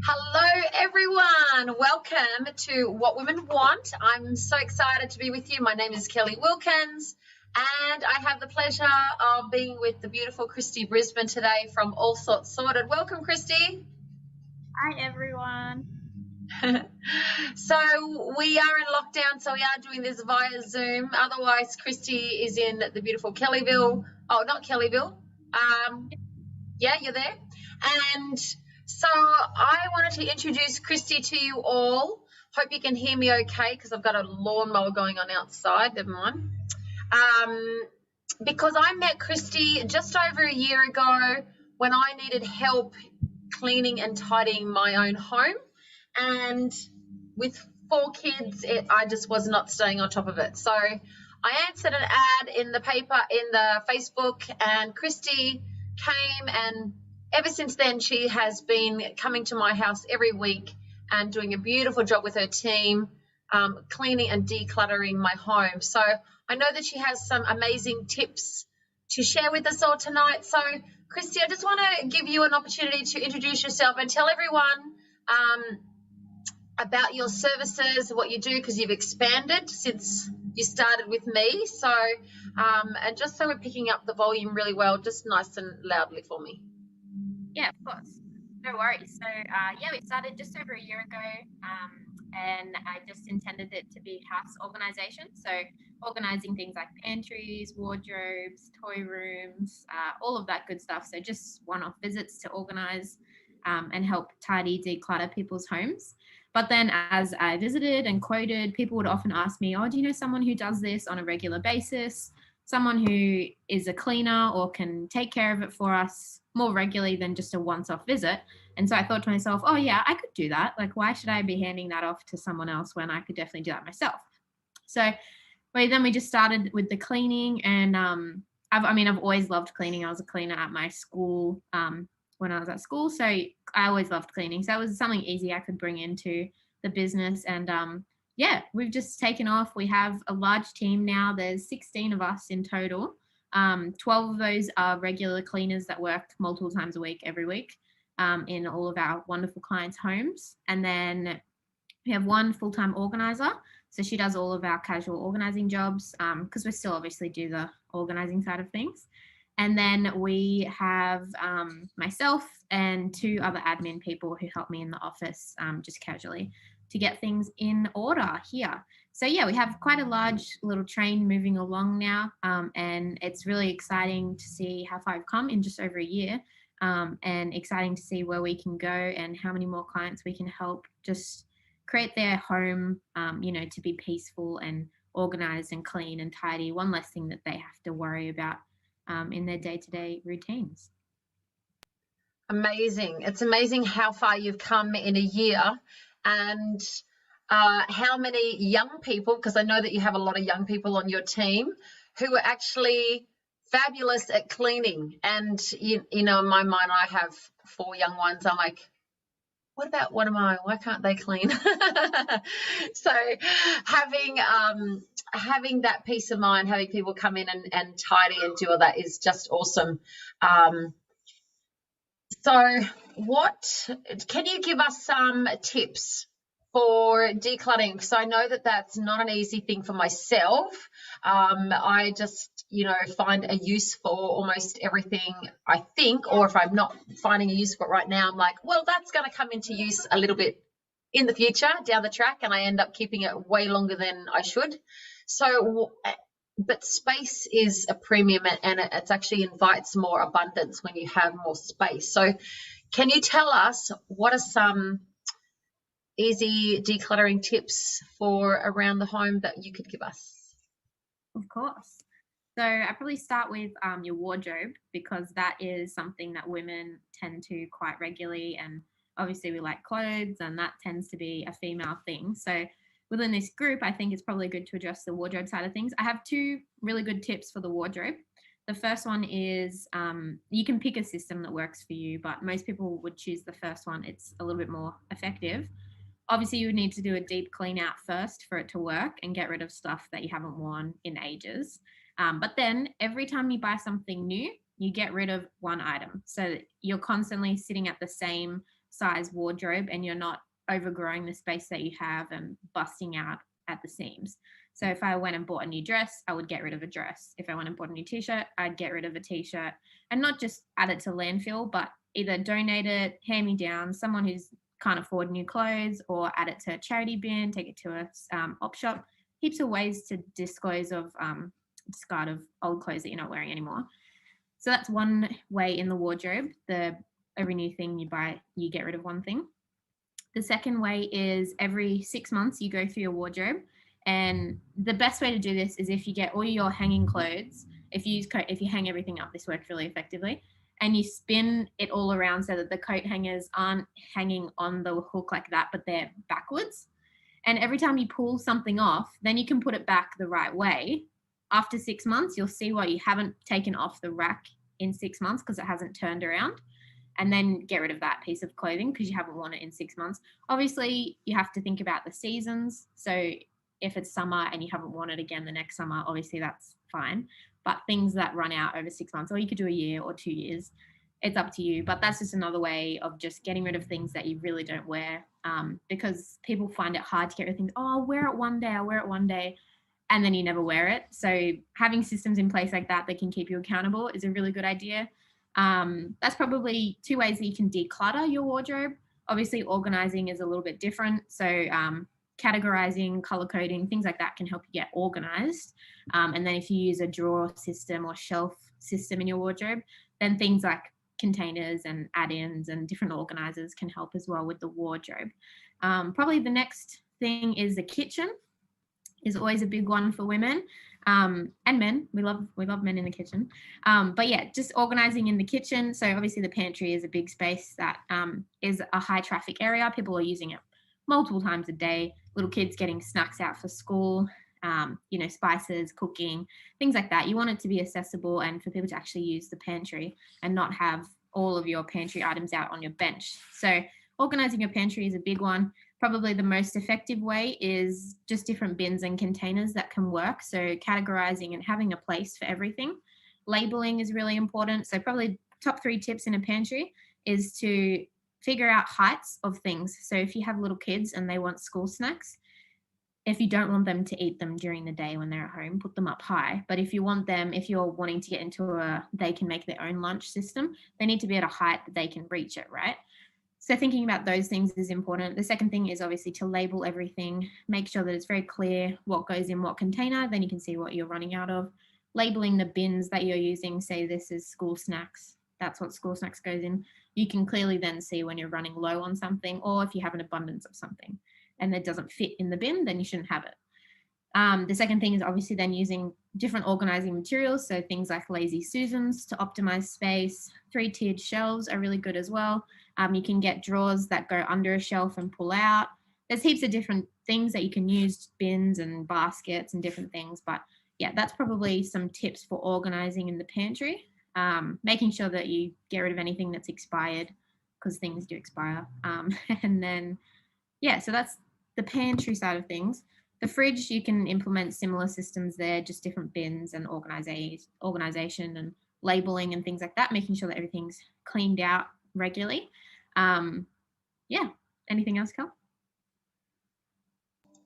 Hello, everyone. Welcome to What Women Want. I'm so excited to be with you. My name is Kelly Wilkins, and I have the pleasure of being with the beautiful Kristy Brisbane today from All Sorts Sorted. Welcome, Kristy. Hi, everyone. So we are in lockdown, so we are doing this via Zoom. Otherwise, Kristy is in the beautiful Kellyville. Oh, not Kellyville. Yeah, you're there. And so I wanted to introduce Kristy to you all. Hope you can hear me okay because I've got a lawnmower going on outside. Never mind. Because I met Kristy just over a year ago when I needed help cleaning and tidying my own home. And with 4 kids, I just was not staying on top of it. So I answered an ad in the paper, in the Facebook, and Kristy came, and ever since then she has been coming to my house every week and doing a beautiful job with her team, cleaning and decluttering my home. So I know that she has some amazing tips to share with us all tonight. So Kristy, I just want to give you an opportunity to introduce yourself and tell everyone about your services, what you do, because you've expanded since you started with me. So, and just so we're picking up the volume really well, just nice and loudly for me. Yeah, of course. No worries. So, we started just over a year ago, and I just intended it to be house organisation. So, organising things like pantries, wardrobes, toy rooms, all of that good stuff. So, just one-off visits to organise and help tidy, declutter people's homes. But then as I visited and quoted, people would often ask me, oh, do you know someone who does this on a regular basis? Someone who is a cleaner or can take care of it for us more regularly than just a once-off visit. And so I thought to myself, oh yeah, I could do that. Like, why should I be handing that off to someone else when I could definitely do that myself? So then we just started with the cleaning, and I've always loved cleaning. I was a cleaner at my school when I was at school, so I always loved cleaning. So it was something easy I could bring into the business, and we've just taken off. We have a large team now. There's 16 of us in total. 12 of those are regular cleaners that work multiple times a week, every week, in all of our wonderful clients' homes. And then we have one full-time organizer. So she does all of our casual organizing jobs, because we still obviously do the organizing side of things. And then we have myself and 2 other admin people who help me in the office, just casually, to get things in order here. So yeah, we have quite a large little train moving along now, and it's really exciting to see how far I've come in just over a year, and exciting to see where we can go and how many more clients we can help just create their home, to be peaceful and organized and clean and tidy. One less thing that they have to worry about in their day-to-day routines. Amazing. It's amazing how far you've come in a year, and how many young people, because I know that you have a lot of young people on your team who are actually fabulous at cleaning. And you know, in my mind, I have 4 young ones. I'm like, what about one of mine? Why can't they clean? So having that peace of mind, having people come in and tidy and do all that is just awesome. So what can you give us some tips for decluttering? Because I know that that's not an easy thing for myself. I just, find a use for almost everything, I think, or if I'm not finding a use for it right now, I'm like, well, that's going to come into use a little bit in the future down the track, and I end up keeping it way longer than I should. So, but space is a premium, and it actually invites more abundance when you have more space. So can you tell us what are some easy decluttering tips for around the home that you could give us? Of course. So I probably start with your wardrobe, because that is something that women tend to quite regularly, and obviously we like clothes, and that tends to be a female thing. So within this group, I think it's probably good to address the wardrobe side of things. I have 2 really good tips for the wardrobe. The first one is you can pick a system that works for you, but most people would choose the first one. It's a little bit more effective. Obviously, you would need to do a deep clean out first for it to work and get rid of stuff that you haven't worn in ages. But then every time you buy something new, you get rid of one item. So you're constantly sitting at the same size wardrobe and you're not overgrowing the space that you have and busting out at the seams. So if I went and bought a new dress, I would get rid of a dress. If I went and bought a new t-shirt, I'd get rid of a t-shirt, and not just add it to landfill, but either donate it, hand me down, someone who's can't afford new clothes, or add it to a charity bin, take it to a op shop. Heaps of ways to discard of old clothes that you're not wearing anymore. So that's one way in the wardrobe. Every new thing you buy, you get rid of one thing. The second way is every 6 months you go through your wardrobe, and the best way to do this is if you get all your hanging clothes. If you hang everything up, this works really effectively, and you spin it all around so that the coat hangers aren't hanging on the hook like that, but they're backwards. And every time you pull something off, then you can put it back the right way. After 6 months, you'll see what you haven't taken off the rack in 6 months because it hasn't turned around, and then get rid of that piece of clothing because you haven't worn it in 6 months. Obviously, you have to think about the seasons. So if it's summer and you haven't worn it again the next summer, obviously that's fine. But things that run out over 6 months, or you could do a year or 2 years, it's up to you. But that's just another way of just getting rid of things that you really don't wear, because people find it hard to get rid of things. Oh, I'll wear it one day, and then you never wear it. So having systems in place like that can keep you accountable is a really good idea. That's probably 2 ways that you can declutter your wardrobe. Obviously, organizing is a little bit different. So categorizing, color coding, things like that can help you get organized. And then if you use a drawer system or shelf system in your wardrobe, then things like containers and add-ins and different organizers can help as well with the wardrobe. Probably the next thing is the kitchen. Is always a big one for women and men. We love men in the kitchen. But yeah, just organizing in the kitchen. So obviously the pantry is a big space that is a high traffic area. People are using it multiple times a day. Little kids getting snacks out for school, spices, cooking, things like that. You want it to be accessible and for people to actually use the pantry and not have all of your pantry items out on your bench. So organizing your pantry is a big one. Probably the most effective way is just different bins and containers that can work. So categorizing and having a place for everything. Labeling is really important. So probably top 3 tips in a pantry is to figure out heights of things. So if you have little kids and they want school snacks, if you don't want them to eat them during the day when they're at home, put them up high. But if you're wanting to get into they can make their own lunch system, they need to be at a height that they can reach it, right? So thinking about those things is important. The second thing is obviously to label everything, make sure that it's very clear what goes in what container, then you can see what you're running out of. Labeling the bins that you're using, say this is school snacks, that's what school snacks goes in. You can clearly then see when you're running low on something, or if you have an abundance of something and it doesn't fit in the bin, then you shouldn't have it. The second thing is obviously then using different organizing materials. So things like Lazy Susans to optimize space. 3-tiered shelves are really good as well. You can get drawers that go under a shelf and pull out. There's heaps of different things that you can use, bins and baskets and different things. But yeah, that's probably some tips for organizing in the pantry. Making sure that you get rid of anything that's expired, because things do expire. And then, yeah, so that's the pantry side of things. The fridge, you can implement similar systems there, just different bins and organization and labeling and things like that, making sure that everything's cleaned out regularly. Yeah, anything else, Cal?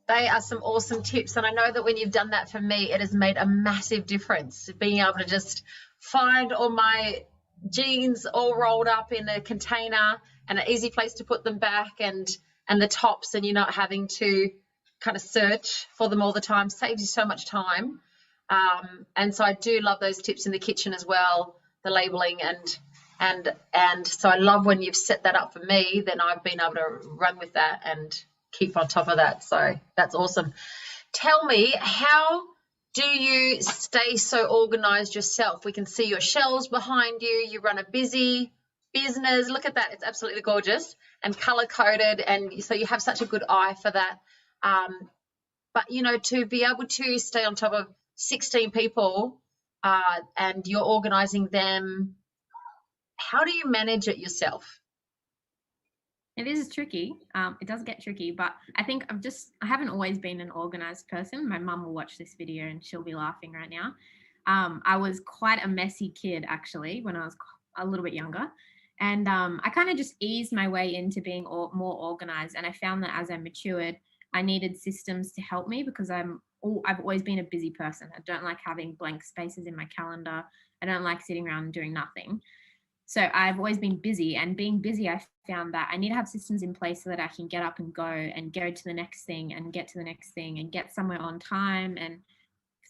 They are some awesome tips, and I know that when you've done that for me, it has made a massive difference. Being able to just find all my jeans all rolled up in a container and an easy place to put them back, and the tops, and you're not having to kind of search for them all the time. Saves you so much time. And so I do love those tips in the kitchen as well, the labeling and so I love when you've set that up for me, then I've been able to run with that and keep on top of that. So that's awesome. Tell me, how do you stay so organized yourself? We can see your shelves behind you. You run a busy business. Look at that. It's absolutely gorgeous and color coded. And so you have such a good eye for that. But, to be able to stay on top of 16 people and you're organizing them, how do you manage it yourself? It is tricky. It does get tricky, but I think I haven't always been an organized person. My mum will watch this video and she'll be laughing right now. I was quite a messy kid, actually, when I was a little bit younger. And I kind of just eased my way into being more organized. And I found that as I matured, I needed systems to help me because I've always been a busy person. I don't like having blank spaces in my calendar. I don't like sitting around doing nothing. So I've always been busy, and being busy, I found that I need to have systems in place so that I can get up and go to the next thing and get to the next thing and get somewhere on time. And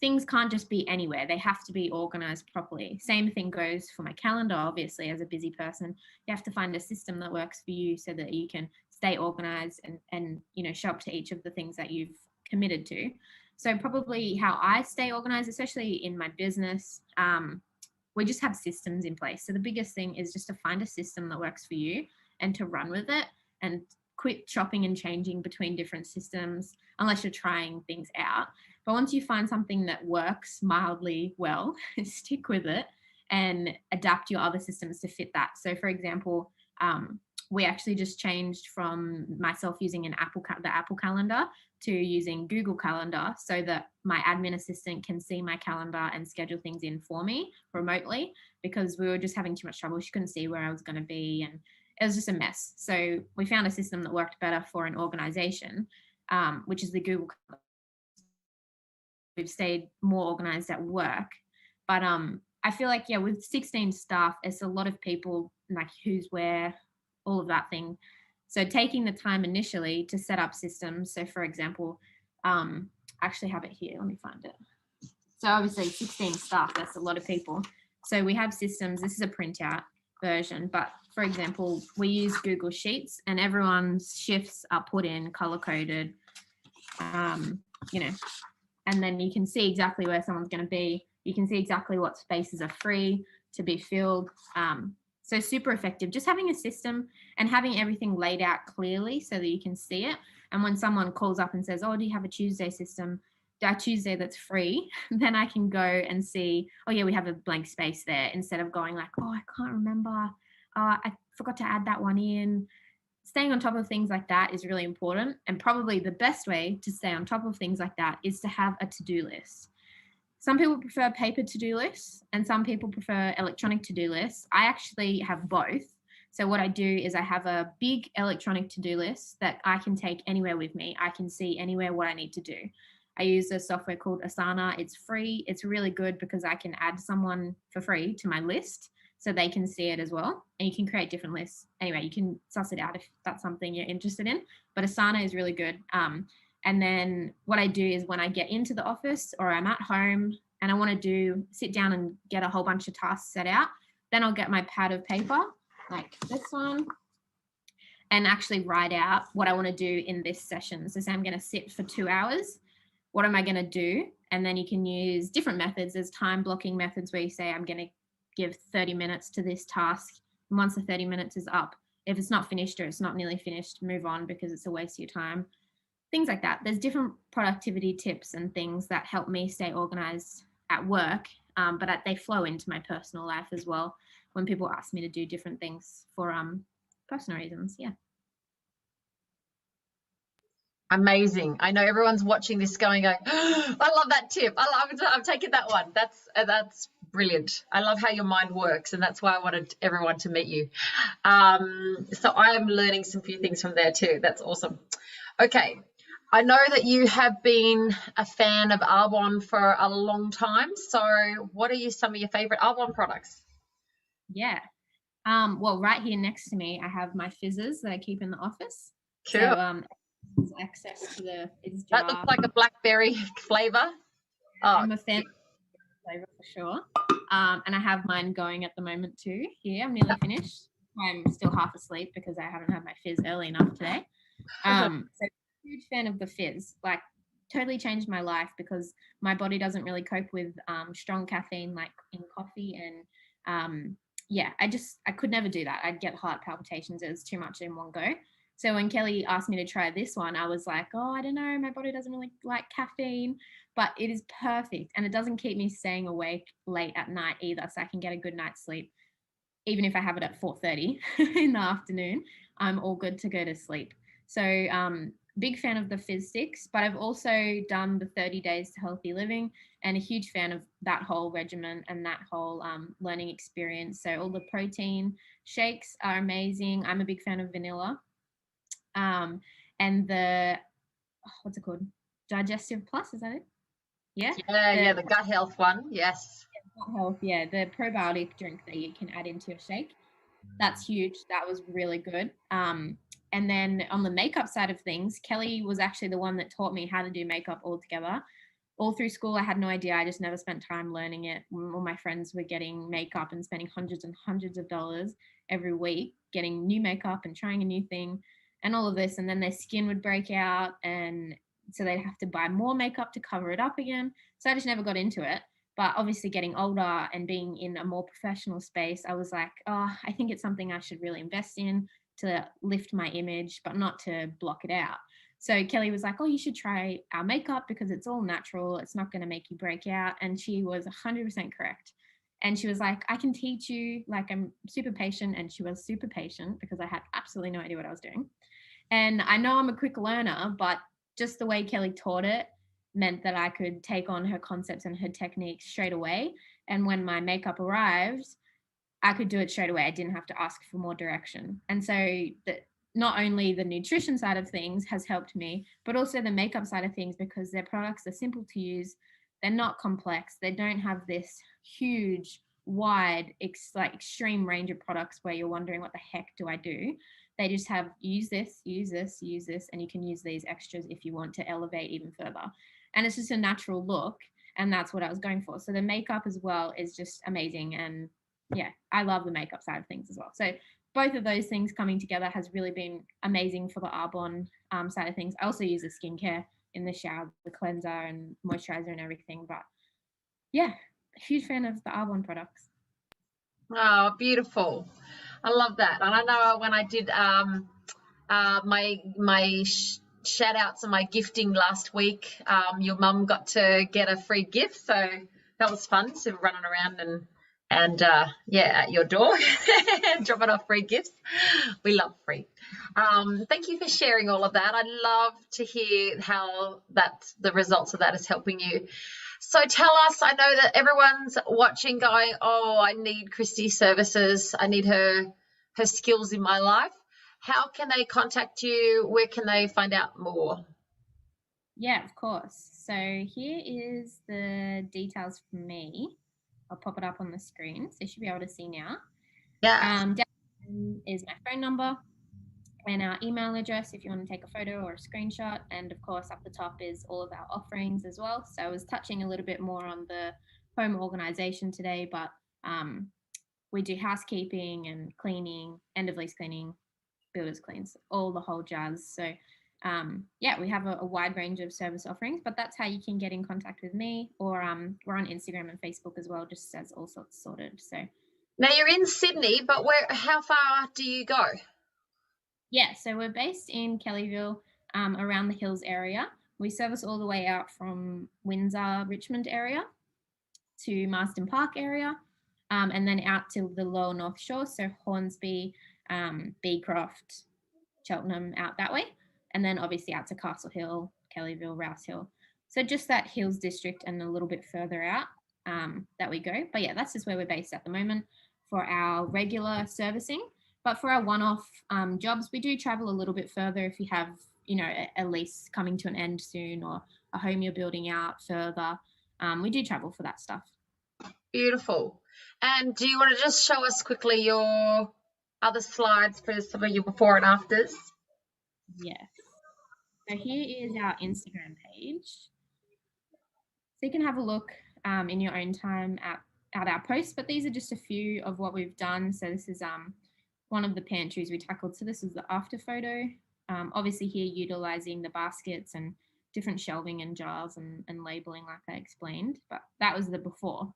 things can't just be anywhere. They have to be organized properly. Same thing goes for my calendar. Obviously, as a busy person, you have to find a system that works for you so that you can stay organized and show up to each of the things that you've committed to. So probably how I stay organized, especially in my business, we just have systems in place. So the biggest thing is just to find a system that works for you and to run with it, and quit chopping and changing between different systems unless you're trying things out. But once you find something that works mildly well, stick with it and adapt your other systems to fit that. So for example, we actually just changed from myself using the Apple Calendar to using Google Calendar so that my admin assistant can see my calendar and schedule things in for me remotely, because we were just having too much trouble. She couldn't see where I was going to be, and it was just a mess. So we found a system that worked better for an organization, which is the Google Calendar. We've stayed more organized at work. But I feel like, yeah, with 16 staff, it's a lot of people, like who's where, all of that thing. So taking the time initially to set up systems. So for example, I actually have it here. Let me find it. So obviously 16 staff, that's a lot of people. So we have systems. This is a printout version, but for example, we use Google Sheets, and everyone's shifts are put in color coded, and then you can see exactly where someone's going to be. You can see exactly what spaces are free to be filled. So super effective. Just having a system and having everything laid out clearly so that you can see it. And when someone calls up and says, oh, do you have a Tuesday system? That Tuesday that's free, then I can go and see, oh yeah, we have a blank space there, instead of going like, oh, I can't remember. I forgot to add that one in. Staying on top of things like that is really important. And probably the best way to stay on top of things like that is to have a to-do list. Some people prefer paper to-do lists and some people prefer electronic to-do lists. I actually have both. So what I do is I have a big electronic to-do list that I can take anywhere with me. I can see anywhere what I need to do. I use a software called Asana. It's free. It's really good because I can add someone for free to my list so they can see it as well. And you can create different lists. Anyway, you can suss it out if that's something you're interested in. But Asana is really good. And then what I do is when I get into the office or I'm at home and I want to sit down and get a whole bunch of tasks set out, then I'll get my pad of paper like this one and actually write out what I want to do in this session. So say I'm going to sit for 2 hours. What am I going to do? And then you can use different methods. There's time blocking methods where you say, I'm going to give 30 minutes to this task. And once the 30 minutes is up, if it's not finished or it's not nearly finished, move on because it's a waste of your time. Things like that. There's different productivity tips and things that help me stay organized at work, but they flow into my personal life as well when people ask me to do different things for personal reasons. Yeah. Amazing. I know everyone's watching this going, oh, I love that tip. I'm taking that one. That's brilliant. I love how your mind works, and that's why I wanted everyone to meet you. So I'm learning some few things from there too. That's awesome. Okay. I know that you have been a fan of Arbonne for a long time. So what are some of your favorite Arbonne products? Yeah. Well, right here next to me, I have my fizzes that I keep in the office. Cool. So access to the fizz jar. That looks like a blackberry flavor. Oh, I'm a fan of flavor for sure. And I have mine going at the moment too. Here, I'm nearly finished. I'm still half asleep because I haven't had my fizz early enough today. So huge fan of the fizz. Like, totally changed my life because my body doesn't really cope with strong caffeine like in coffee, and I could never do that. I'd get heart palpitations. It was too much in one go. So when Kelly asked me to try this one, I was like, oh, I don't know, my body doesn't really like caffeine, but it is perfect. And it doesn't keep me staying awake late at night either. So I can get a good night's sleep. Even if I have it at 4:30 in the afternoon, I'm all good to go to sleep. So big fan of the fizz sticks, but I've also done the 30 days to healthy living, and a huge fan of that whole regimen and that whole learning experience. So all the protein shakes are amazing. I'm a big fan of vanilla. And the, what's it called? Digestive Plus, is that it? Yeah. The gut health one. Yes. Gut health, yeah. The probiotic drink that you can add into your shake. That's huge. That was really good. And then on the makeup side of things, Kelly was actually the one that taught me how to do makeup altogether. All through school, I had no idea. I just never spent time learning it. All my friends were getting makeup and spending hundreds and hundreds of dollars every week getting new makeup and trying a new thing and all of this. And then their skin would break out, and so they'd have to buy more makeup to cover it up again. So I just never got into it. But obviously getting older and being in a more professional space, I was like, oh, I think it's something I should really invest in to lift my image, but not to block it out. So Kelly was like, oh, you should try our makeup because it's all natural. It's not going to make you break out. And she was 100% correct. And she was like, I can teach you, like, I'm super patient. And she was super patient because I had absolutely no idea what I was doing. And I know I'm a quick learner, but just the way Kelly taught it meant that I could take on her concepts and her techniques straight away. And when my makeup arrived, I could do it straight away. I didn't have to ask for more direction. And so not only the nutrition side of things has helped me, but also the makeup side of things, because their products are simple to use. They're not complex. They don't have this huge, wide, extreme range of products where you're wondering, what the heck do I do? They just have use this, use this, use this, and you can use these extras if you want to elevate even further. And it's just a natural look, and that's what I was going for. So the makeup as well is just amazing. And yeah, I love the makeup side of things as well. So both of those things coming together has really been amazing for the Arbonne side of things. I also use the skincare in the shower, the cleanser and moisturizer and everything. But yeah, huge fan of the Arbonne products. Oh, beautiful. I love that. And I know when I did my shout outs and my gifting last week, your mum got to get a free gift, so that was fun. So running around and at your door dropping off free gifts. We love free. Thank you for sharing all of that. I'd love to hear how the results of that is helping you. So tell us, I know that everyone's watching going, oh, I need Kristy's services. I need her skills in my life. How can they contact you? Where can they find out more? Yeah, of course. So here is the details for me. I'll pop it up on the screen, so you should be able to see now. Yeah. Is my phone number and our email address if you want to take a photo or a screenshot. And of course, up the top is all of our offerings as well. So I was touching a little bit more on the home organization today, but we do housekeeping and cleaning, end of lease cleaning, builders cleans, all the whole jazz. So we have a wide range of service offerings, but that's how you can get in contact with me. Or we're on Instagram and Facebook as well, just as all sorts sorted. So now you're in Sydney, but how far do you go? Yeah, so we're based in Kellyville, around the hills area. We service all the way out from Windsor, Richmond area to Marsden Park area, and then out to the lower North Shore, so Hornsby, Beecroft, Cheltenham, out that way, and then obviously out to Castle Hill, Kellyville, Rouse Hill. So just that hills district and a little bit further out that we go. But yeah, that's just where we're based at the moment for our regular servicing. But for our one-off jobs, we do travel a little bit further if you have, a lease coming to an end soon or a home you're building out further. We do travel for that stuff. Beautiful. And do you want to just show us quickly your other slides for some of your before and afters? Yes. So here is our Instagram page. So you can have a look in your own time at our posts, but these are just a few of what we've done. So this is one of the pantries we tackled. So this is the after photo. Obviously here utilizing the baskets and different shelving and jars and labeling like I explained, but that was the before.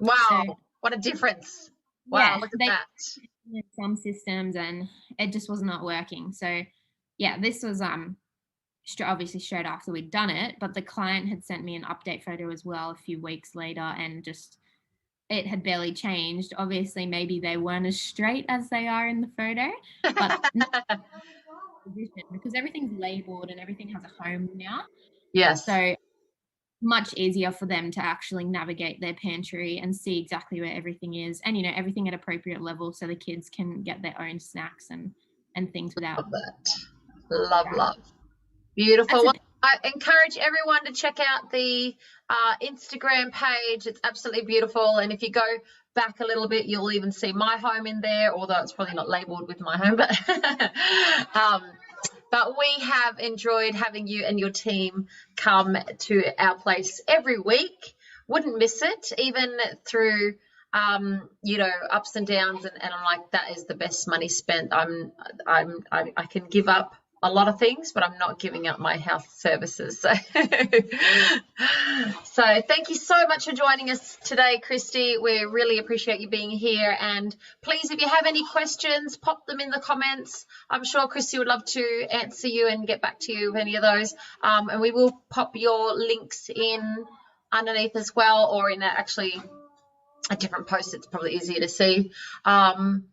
Wow, so, what a difference. Wow, yeah, look at that. Some systems and it just was not working. So yeah, this was obviously straight after we'd done it, but the client had sent me an update photo as well a few weeks later, and just it had barely changed. Obviously maybe they weren't as straight as they are in the photo, but position because everything's labeled and everything has a home now. Yes. So much easier for them to actually navigate their pantry and see exactly where everything is, and everything at appropriate level so the kids can get their own snacks and things without. Love that. Love. Beautiful. Well, I encourage everyone to check out the Instagram page. It's absolutely beautiful. And if you go back a little bit, you'll even see my home in there, although it's probably not labeled with my home. But we have enjoyed having you and your team come to our place every week. Wouldn't miss it, even through ups and downs, and I'm like, that is the best money spent. I can give up a lot of things, but I'm not giving up my health services. So, so thank you so much for joining us today, Kristy. We really appreciate you being here. And please, if you have any questions, pop them in the comments. I'm sure Kristy would love to answer you and get back to you with any of those. And we will pop your links in underneath as well, or in actually a different post. It's probably easier to see. And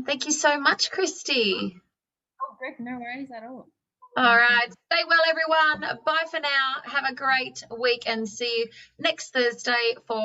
thank you so much, Kristy. Oh, great. No worries at all. All right. Stay well, everyone. Bye for now. Have a great week and see you next Thursday for